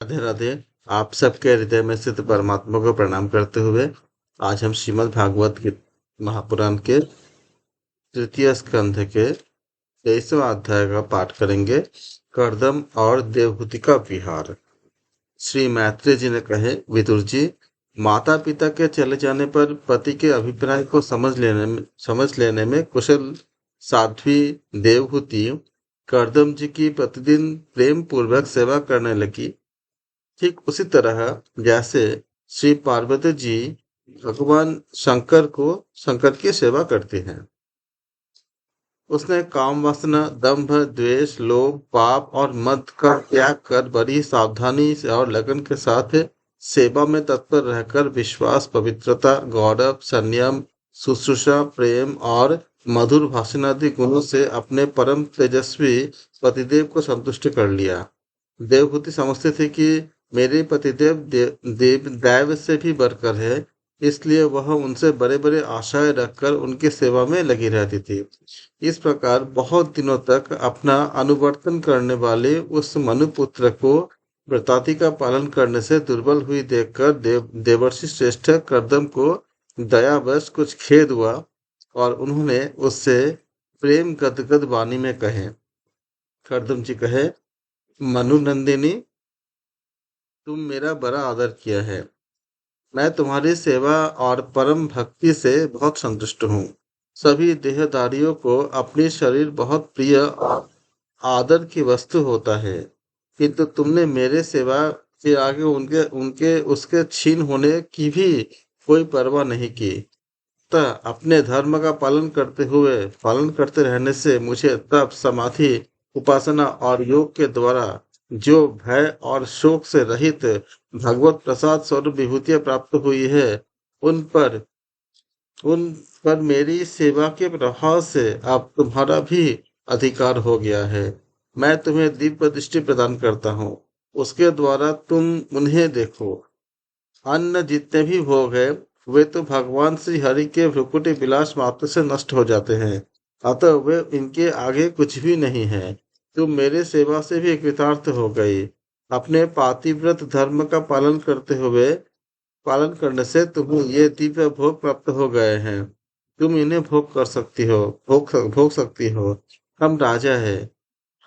राधे राधे। आप सबके हृदय में स्थित परमात्मा को प्रणाम करते हुए आज हम श्रीमद् भागवत महापुराण के तृतीय स्कंध के 23वां अध्याय का पाठ करेंगे। कर्दम और देवहूति का विहार। श्री मैत्रेय जी ने कहे, विदुर जी, माता पिता के चले जाने पर पति के अभिप्राय को समझ लेने में कुशल साध्वी देवहूति कर्दम जी की प्रतिदिन प्रेम पूर्वक सेवा करने लगी। ठीक उसी तरह जैसे श्री पार्वती जी भगवान शंकर की सेवा करती हैं। उसने काम वासना, दंभ, द्वेष, लोभ, पाप और मद का त्याग कर बड़ी सावधानी से और लगन के साथ सेवा में तत्पर रहकर विश्वास, पवित्रता, गौरव, संयम, शुश्रूषा, प्रेम और मधुर भाषण आदि गुणों से अपने परम तेजस्वी पतिदेव को संतुष्ट कर लिया। देवहूति समझते थे कि मेरे पतिदेव दैव से भी बढ़कर है, इसलिए वह उनसे बड़े बड़े आशाएं रखकर उनकी सेवा में लगी रहती थी। इस प्रकार बहुत दिनों तक अपना अनुवर्तन करने वाले उस मनुपुत्र को व्रताति का पालन करने से दुर्बल हुई देखकर देवर्षि श्रेष्ठ कर्दम को दयावश कुछ खेद हुआ और उन्होंने उससे प्रेम गदगद वाणी में कहे। कर्दम जी कहे, मनुनंदिनी, तुम मेरा बड़ा आदर किया है। मैं तुम्हारी सेवा और परम भक्ति से बहुत संतुष्ट हूँ। सभी देहधारियों को अपनी शरीर बहुत प्रिय और आदर की वस्तु होता है, किंतु तुमने मेरे सेवा के आगे उनके उसके छीन होने की भी कोई परवाह नहीं की। तब अपने धर्म का पालन करते रहने से मुझे तप, समाधि, उपासना और योग के द्वारा जो भय और शोक से रहित भगवत प्रसाद स्वरूप विभूतियां प्राप्त हुई है, उन पर मेरी सेवा के प्रभाव से अब तुम्हारा भी अधिकार हो गया है। मैं तुम्हें दिव्य दृष्टि प्रदान करता हूँ, उसके द्वारा तुम उन्हें देखो। अन्य जितने भी भोग है वे तो भगवान श्री हरि के भ्रुकुटी विलास मात्र से नष्ट हो जाते हैं, अतः वे इनके आगे कुछ भी नहीं है। तुम मेरे सेवा से भी कृतार्थ हो गई। अपने पातिव्रत धर्म का पालन करने से तुम्हें ये दिव्य भोग प्राप्त हो गए हैं। तुम इन्हें भोग सकती हो। हम राजा है,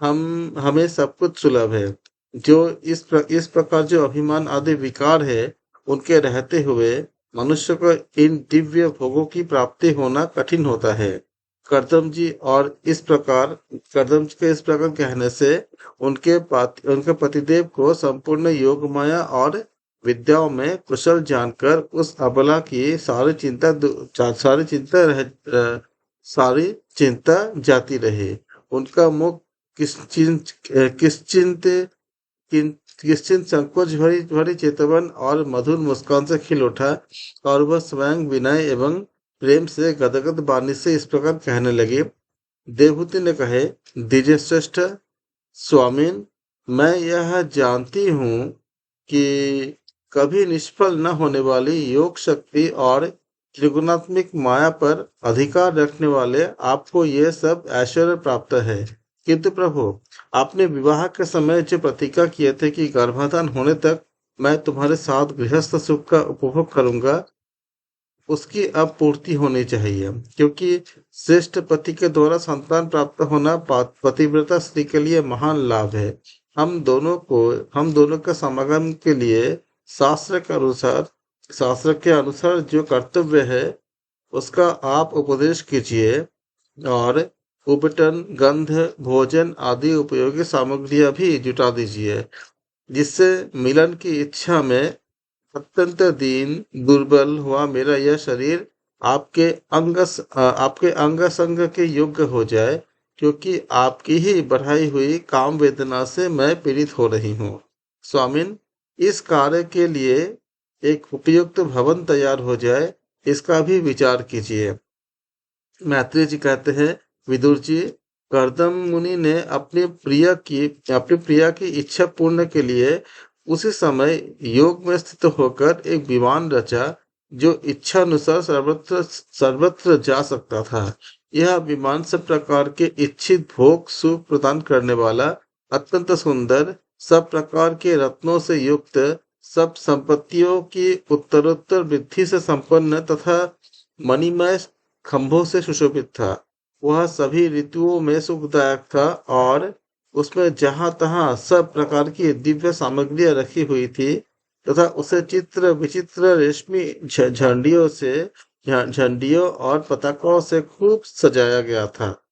हमें सब कुछ सुलभ है। जो इस प्रकार जो अभिमान आदि विकार है, उनके रहते हुए मनुष्य को इन दिव्य भोगों की प्राप्ति होना कठिन होता है। कर्दम जी के इस प्रकार कहने से उनके पतिदेव को संपूर्ण योग माया और विद्याओं में कुशल जानकर उस अबला की सारी चिंता जाती रही। उनका मुख किसचिंत संकोच भरी चेतवन और मधुर मुस्कान से खिल उठा और वह स्वयं विनय एवं प्रेम से गदगद वाणी से इस प्रकार कहने लगे। देवहूति ने कहे, द्विजश्रेष्ठ स्वामिन, मैं यह जानती हूँ कि कभी निष्फल न होने वाली योग शक्ति और त्रिगुणात्मिक माया पर अधिकार रखने वाले आपको ये सब ऐश्वर्य प्राप्त है, किंतु प्रभु, आपने विवाह के समय जो प्रतिज्ञा किए थे कि गर्भाधान होने तक मैं तुम्हारे साथ गृहस्थ सुख का उपभोग करूंगा, उसकी अब पूर्ति होनी चाहिए, क्योंकि श्रेष्ठ पति के द्वारा संतान प्राप्त होना पतिव्रता स्त्री के लिए महान लाभ है। हम दोनों का समागम के लिए शास्त्र के अनुसार जो कर्तव्य है उसका आप उपदेश कीजिए और उपटन, गंध, भोजन आदि उपयोगी सामग्रियां भी जुटा दीजिए, जिससे मिलन की इच्छा में अत्यंत दीन दुर्बल हुआ मेरा यह शरीर आपके अंग संग के योग्य हो जाए, क्योंकि आपकी ही बढ़ाई हुई काम वेदना से मैं पीड़ित हो रही हूँ। स्वामिन, इस कार्य के लिए एक उपयुक्त भवन तैयार हो जाए, इसका भी विचार कीजिए। मैत्रेय जी कहते हैं, विदुर जी, कर्दम मुनि ने अपनी प्रिया की इच्छा पूर्ण के लिए उसी समय योग में स्थित होकर एक विमान रचा, जो इच्छा अनुसार सर्वत्र जा सकता था। यह विमान सब प्रकार के इच्छित भोग सुख प्रदान करने वाला, अत्यंत सुंदर, सब प्रकार के रत्नों से युक्त, सब संपत्तियों की उत्तरोत्तर वृद्धि से संपन्न तथा मणिमय खंभों से सुशोभित था। वह सभी ऋतुओं में सुखदायक था और उसमें जहां तहां सब प्रकार की दिव्य सामग्रियां रखी हुई थी तथा उसे चित्र विचित्र रेशमी झंडियों और पताकों से खूब सजाया गया था,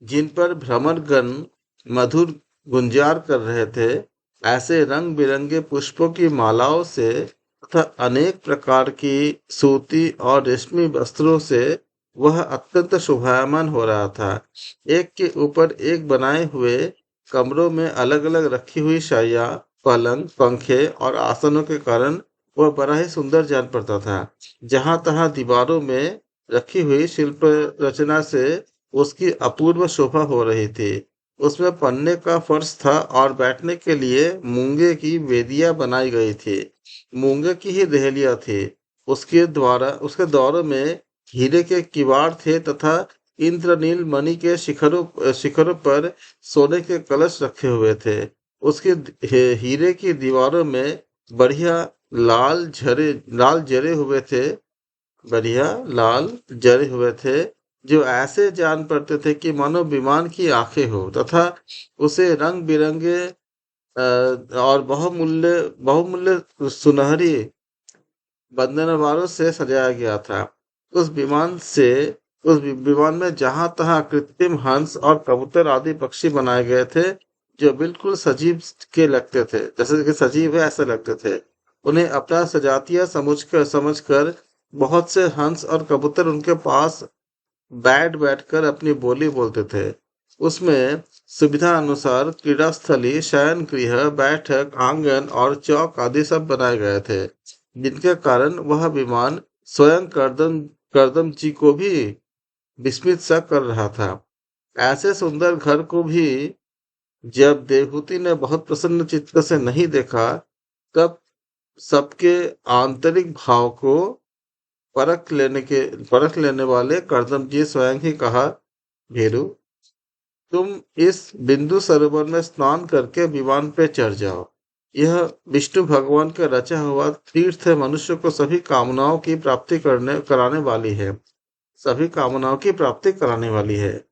जिन पर भ्रमरगण मधुर गुंजार कर रहे थे। ऐसे रंग बिरंगे पुष्पों की मालाओं से तथा अनेक प्रकार की सूती और रेशमी वस्त्रों से वह अत्यंत शोभायमान हो रहा था। एक के ऊपर एक बनाए हुए कमरों में अलग अलग रखी हुई शाइयाँ, पलंग, पंखे और आसनों के कारण वह बड़ा ही सुंदर जान पड़ता था। जहां तहां दीवारों में रखी हुई शिल्प रचना से उसकी अपूर्व शोभा हो रही थी। उसमें पन्ने का फर्श था और बैठने के लिए मूंगे की वेदियां बनाई गई थी। मूंगे की ही देहलियां थी। उसके द्वारों में हीरे के किवाड़ थे तथा इंद्रनील मणि के शिखरों पर सोने के कलश रखे हुए थे। उसके हीरे की दीवारों में बढ़िया लाल जरे हुए थे, बढ़िया लाल जरे हुए थे, जो ऐसे जान पड़ते थे कि मानो विमान की आंखें हो, तथा उसे रंग बिरंगे और बहुमूल्य बहुमूल्य सुनहरी बंधनवारों से सजाया गया था। उस विमान से उस विमान में जहां तहां कृत्रिम हंस और कबूतर आदि पक्षी बनाए गए थे, जो बिल्कुल सजीव के लगते थे, जैसे कि सजीव है ऐसे लगते थे। उन्हें अपना सजातीय समझकर बहुत से हंस और कबूतर उनके पास बैठकर अपनी बोली बोलते थे। उसमें सुविधा अनुसार क्रीड़ा स्थली, शयन गृह, बैठक आंगन और चौक आदि सब बनाए गए थे, जिनके कारण वह विमान स्वयं करदम जी को भी विस्मित सा कर रहा था। ऐसे सुंदर घर को भी जब देवहूति ने बहुत प्रसन्न चित्त से नहीं देखा, तब सबके आंतरिक भाव को परख लेने वाले करदम जी स्वयं ही कहा, भेरू, तुम इस बिंदु सरोवर में स्नान करके विमान पे चढ़ जाओ। यह विष्णु भगवान का रचा हुआ तीर्थ मनुष्य को सभी कामनाओं की प्राप्ति कराने वाली है, सभी कामनाओं की प्राप्ति कराने वाली है।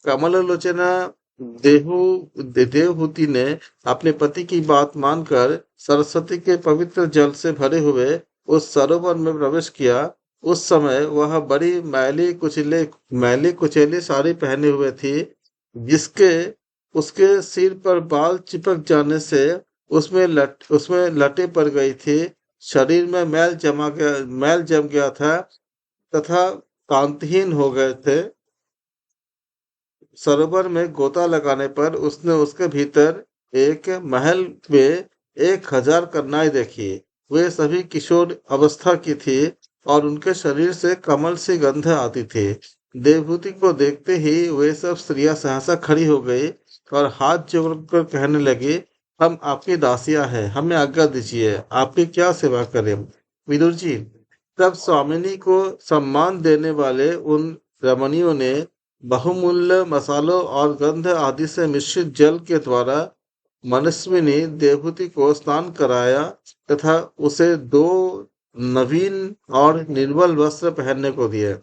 कमललोचना देवहूति ने अपने पति की बात मानकर सरस्वती के पवित्र जल से भरे हुए उस सरोवर में प्रवेश किया। उस समय वह बड़ी मैली कुचेली साड़ी पहने हुए थी, जिसके उसके सिर पर बाल चिपक जाने से उसमें लटे पड़ गई थी। शरीर में मैल जम गया था तथा कांतिहीन हो गए थे। सरोवर में गोता लगाने पर उसने उसके भीतर एक महल में 1000 कन्याएं देखी। वे सभी किशोर अवस्था की थी और उनके शरीर से कमल सी गंध आती थी। देवभूति को देखते ही वे सब स्त्रियां सहसा खड़ी हो गई और हाथ जोड़कर कहने लगी, हम आपकी दासियां हैं, हमें आज्ञा दीजिए, आपकी क्या सेवा करें। विदुर जी, तब स्वामिनी को सम्मान देने वाले उन रमणियों ने बहुमूल्य मसालों और गंध आदि से मिश्रित जल के द्वारा मनस्विनी देवहूति को स्नान कराया तथा उसे 2 नवीन और निर्मल वस्त्र पहनने को दिए।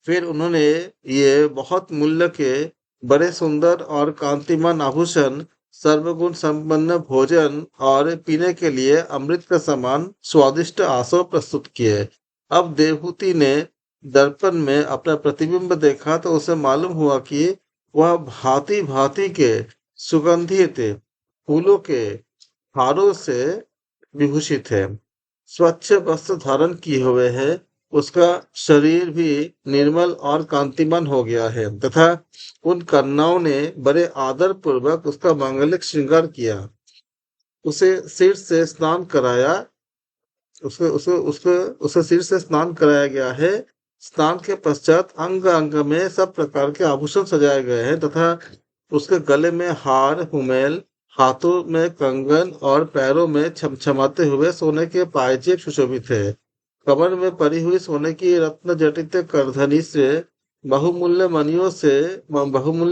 फिर उन्होंने ये बहुत मूल्य के बड़े सुंदर और कांतिमान आभूषण, सर्वगुण संपन्न भोजन और पीने के लिए अमृत का समान स्वादिष्ट आसव प्रस्तुत किए। अब देवहूति ने दर्पण में अपना प्रतिबिंब देखा तो उसे मालूम हुआ कि वह भांति भांति के सुगंधित फूलों के हारों से विभूषित है, स्वच्छ वस्त्र धारण किए हुए है। उसका शरीर भी निर्मल और कांतिमान हो गया है तथा उन कन्याओं ने बड़े आदर पूर्वक उसका मांगलिक श्रृंगार किया। उसे सिर से स्नान कराया उसे उसे उसे उसे सिर से स्नान कराया गया है। स्नान के पश्चात अंग अंग में सब प्रकार के आभूषण सजाए गए हैं तथा उसके गले में हार हुमेल, हाथों में कंगन और पैरों में छमछमाते हुए सोने के पायजेब सुशोभित है। कमर में पड़ी हुई सोने की रत्न जटित करधनी से बहुमूल्य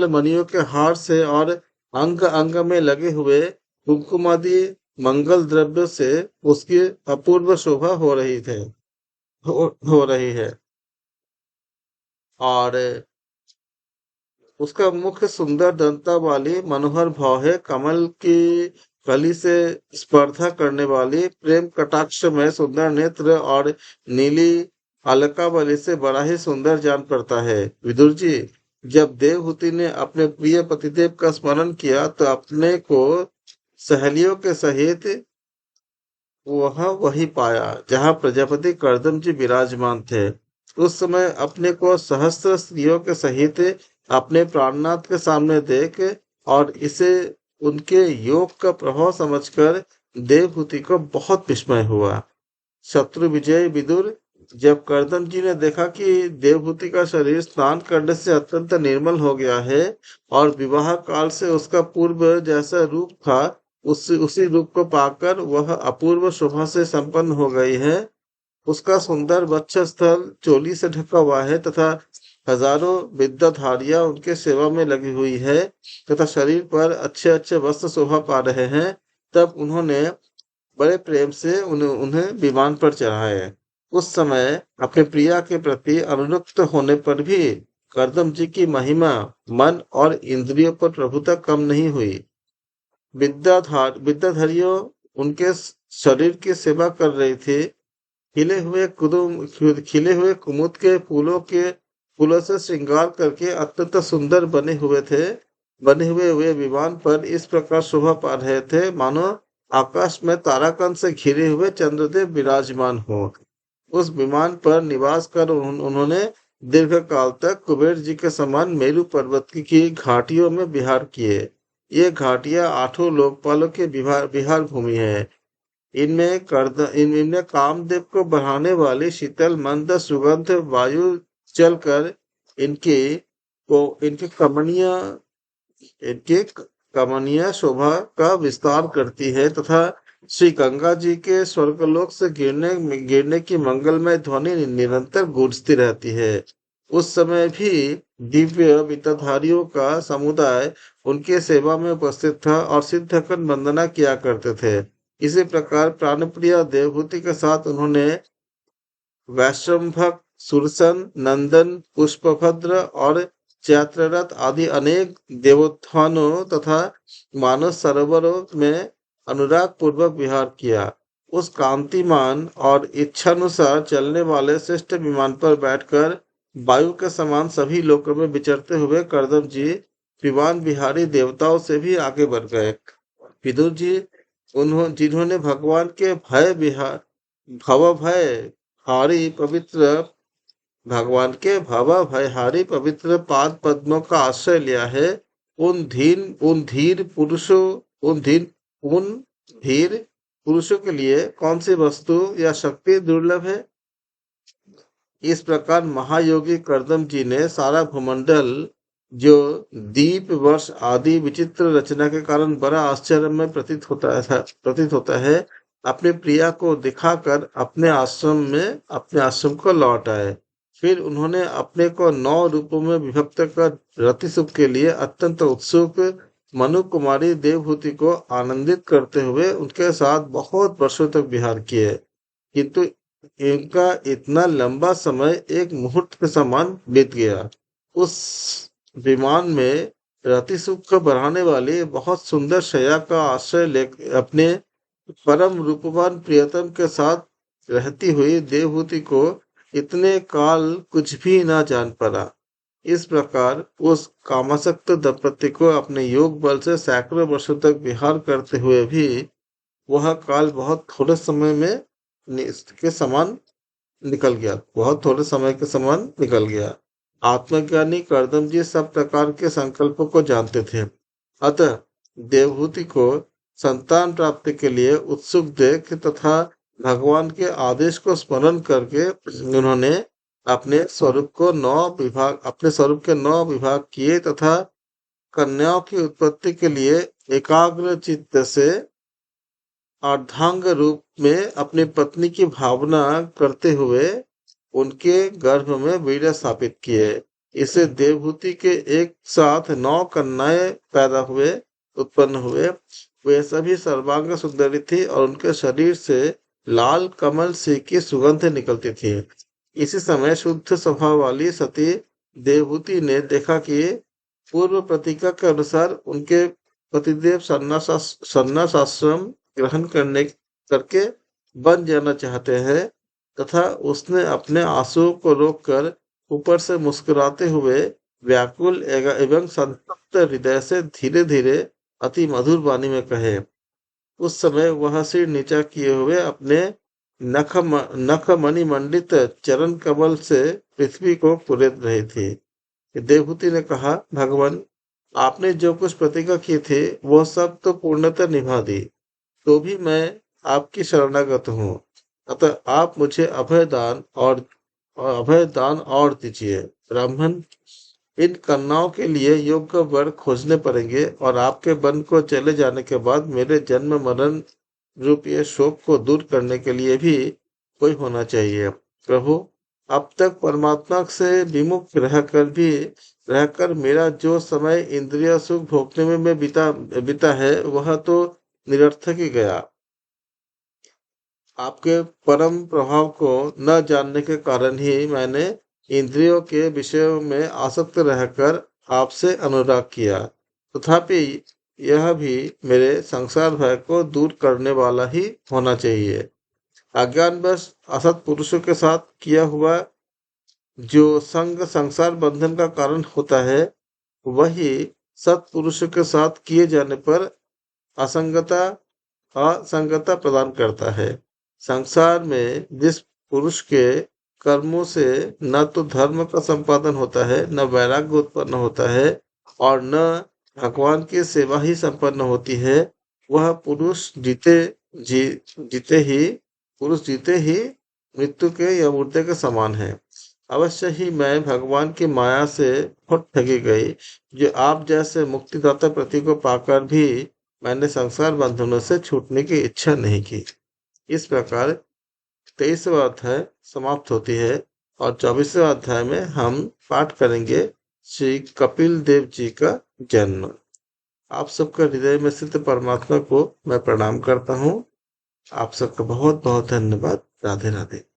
मणियों के हार से और अंग अंग में लगे हुए कुमकुमादि मंगल द्रव्य से उसकी अपूर्व शोभा हो रही है। और उसका मुख सुंदर दंता वाली मनोहर भाव है। कमल की कली से स्पर्धा करने वाली प्रेम कटाक्ष में सुंदर नेत्र और नीली अलकावली से बड़ा ही सुंदर जान पड़ता है। विदुर जी, जब देवहूति ने अपने प्रिय पतिदेव का स्मरण किया तो अपने को सहेलियों के सहित वह वही पाया जहाँ प्रजापति कर्दम जी विराजमान थे। उस समय अपने को सहस्त्र स्त्रियों के सहित अपने प्राणनाथ के सामने देख और इसे उनके योग का प्रभाव समझकर देवहूति को बहुत विस्मय हुआ। शत्रु विजय विदुर, जब कर्दम जी ने देखा कि देवहूति का शरीर स्नान करने से अत्यंत निर्मल हो गया है और विवाह काल से उसका पूर्व जैसा रूप था, उसी रूप को पाकर वह अपूर्व शोभा से संपन्न हो गई है। उसका सुंदर वक्षस्थल चोली से ढका हुआ है तथा हजारों विद्याधारियां उनके सेवा में लगी हुई है तथा शरीर पर अच्छे अच्छे वस्त्र शोभा पा रहे हैं। तब उन्होंने बड़े प्रेम से उन्हें विमान पर चढ़ाए। उस समय अपने प्रिया के प्रति अनुरक्त होने पर भी कर्दम जी की महिमा मन और इंद्रियों पर प्रभुता कम नहीं हुई। विद्याधरियों उनके शरीर की सेवा कर रही थी। खिले हुए कुमुद के फूलों से श्रृंगार करके अत्यंत सुंदर बने हुए वे विमान पर इस प्रकार शोभा पा रहे थे मानो आकाश में ताराकांत से घिरे हुए चंद्रदेव विराजमान हो। उस विमान पर निवास कर उन्होंने दीर्घ काल तक कुबेर जी के समान मेरु पर्वत की घाटियों में विहार किए। ये घाटियां आठों लोकपालों के विहार भूमि है। इनमें कामदेव को बढ़ाने वाली शीतल मंद सुगंध वायु चलकर इनकी को इनकी कमनीय शोभा का विस्तार करती है तथा श्री गंगा जी के स्वर्गलोक से गिरने की मंगलमय ध्वनि निरंतर गूंजती रहती है। उस समय भी दिव्य वित्तधारियों का समुदाय उनके सेवा में उपस्थित था और सिद्ध कर वंदना किया करते थे। इसी प्रकार प्राणप्रिया देवहूति के साथ उन्होंने वैश्रम्भक, सुरसन, नंदन, पुष्पभद्र और चैत्ररथ आदि अनेक देवोत्थानों तथा मानस सरोवरों में अनुराग पूर्वक विहार किया। उस कांतिमान और इच्छानुसार चलने वाले श्रेष्ठ विमान पर बैठकर वायु के समान सभी लोकों में विचरते हुए कर्दम जी विमान विहारी देवताओं से भी आगे बढ़ गए। विदुर जी, जिन्होंने भव भय हारी पवित्र भगवान के भव भयहारी पवित्र पाद पद्मों का आश्रय लिया है, उन धीर पुरुषों उन धीर पुरुषों के लिए कौन सी वस्तु या शक्ति दुर्लभ है। इस प्रकार महायोगी कर्दम जी ने सारा भूमंडल, जो दीप वर्ष आदि विचित्र रचना के कारण बड़ा आश्चर्यमय प्रतीत होता है, अपने प्रिया को दिखाकर अपने आश्रम को लौट आए। फिर उन्होंने अपने को 9 रूपों में विभक्त कर रति सुख के लिए अत्यंत उत्सुक मनु कुमारी देवहूति को आनंदित करते हुए उनके साथ बहुत वर्षों तक विहार किए। किंतु इनका इतना लंबा समय एक मुहूर्त के समान बीत गया। उस विमान में रति सुख को बढ़ाने वाली बहुत सुंदर शैया का आश्रय ले अपने परम रूपवान प्रियतम के साथ रहती हुई देवहूति को इतने काल कुछ भी न जान पड़ा। इस प्रकार उस कामासक्त दंपति को अपने योग बल से सैकड़ों वर्षों तक विहार करते हुए भी वह काल बहुत थोड़े समय के समान निकल गया। आत्मज्ञानी कर्दम जी सब प्रकार के संकल्पों को जानते थे। अतः देवहूति को संतान प्राप्ति के लिए उत्सुक देख तथा भगवान के आदेश को स्मरण करके उन्होंने अपने स्वरूप के 9 विभाग किए तथा कन्याओं की उत्पत्ति के लिए एकाग्र चित्त से अर्धांग रूप में अपनी पत्नी की भावना करते हुए उनके गर्भ में वीर्य स्थापित किए। इससे देवहूति के एक साथ 9 कन्याएं पैदा हुए। उत्पन्न हुए। वे सभी सर्वांग सुंदरी थी और उनके शरीर से लाल कमल सी की सुगंध निकलती थी। इसी समय शुद्ध स्वभाव वाली सती देवहूति ने देखा कि पूर्व प्रतीक्षा के अनुसार उनके पतिदेव सन्यास आश्रम ग्रहण करके बन जाना चाहते हैं, तथा उसने अपने आंसुओं को रोककर ऊपर से मुस्कुराते हुए व्याकुल एवं संतप्त हृदय से धीरे धीरे अति मधुर वाणी में कहे। उस समय वह सिर नीचा किए हुए अपने नख मणि मंडित चरण कमल से पृथ्वी को कुरेद रही थी। देवहूति ने कहा, भगवान, आपने जो कुछ प्रतिज्ञा की थी वो सब तो पूर्णतः निभा दी, तो भी मैं आपकी शरणागत हूँ। अतः आप मुझे अभय दान और दीजिए। ब्राह्मण, इन कन्याओं के लिए योग्य वर खोजने पड़ेंगे और आपके वन को चले जाने के बाद मेरे जन्म मरण रूप ये शोक को दूर करने के लिए भी कोई होना चाहिए। प्रभु, अब तक परमात्मा से विमुख रहकर मेरा जो समय इंद्रिय सुख भोगने में मैं बिता है वह तो निरर्थक ही गया। आपके परम प्रभाव को न जानने के कारण ही मैंने इंद्रियों के विषयों में आसक्त रहकर आपसे अनुराग किया। तथापि यह भी मेरे संसार भय को दूर करने वाला ही होना चाहिए। अज्ञानवश असत पुरुषों के साथ किया हुआ जो संग संसार बंधन का कारण होता है, वही सत्पुरुषों के साथ किए जाने पर असंगता असंगता प्रदान करता है। संसार में जिस पुरुष के कर्मों से न तो धर्म का संपादन होता है, न वैराग्य उत्पन्न होता है और न भगवान की सेवा ही संपन्न होती है, वह जी जीते ही मृत्यु के या मुर्दे के समान है। अवश्य ही मैं भगवान की माया से बहुत ठगी गई, जो आप जैसे मुक्तिदाता प्रति को पाकर भी मैंने संसार बंधनों से छूटने की इच्छा नहीं की। इस प्रकार 23वां अध्याय समाप्त होती है और 24वें अध्याय में हम पाठ करेंगे श्री कपिल देव जी का जन्म। आप सबका हृदय में स्थित परमात्मा को मैं प्रणाम करता हूँ। आप सबका बहुत बहुत धन्यवाद। राधे राधे।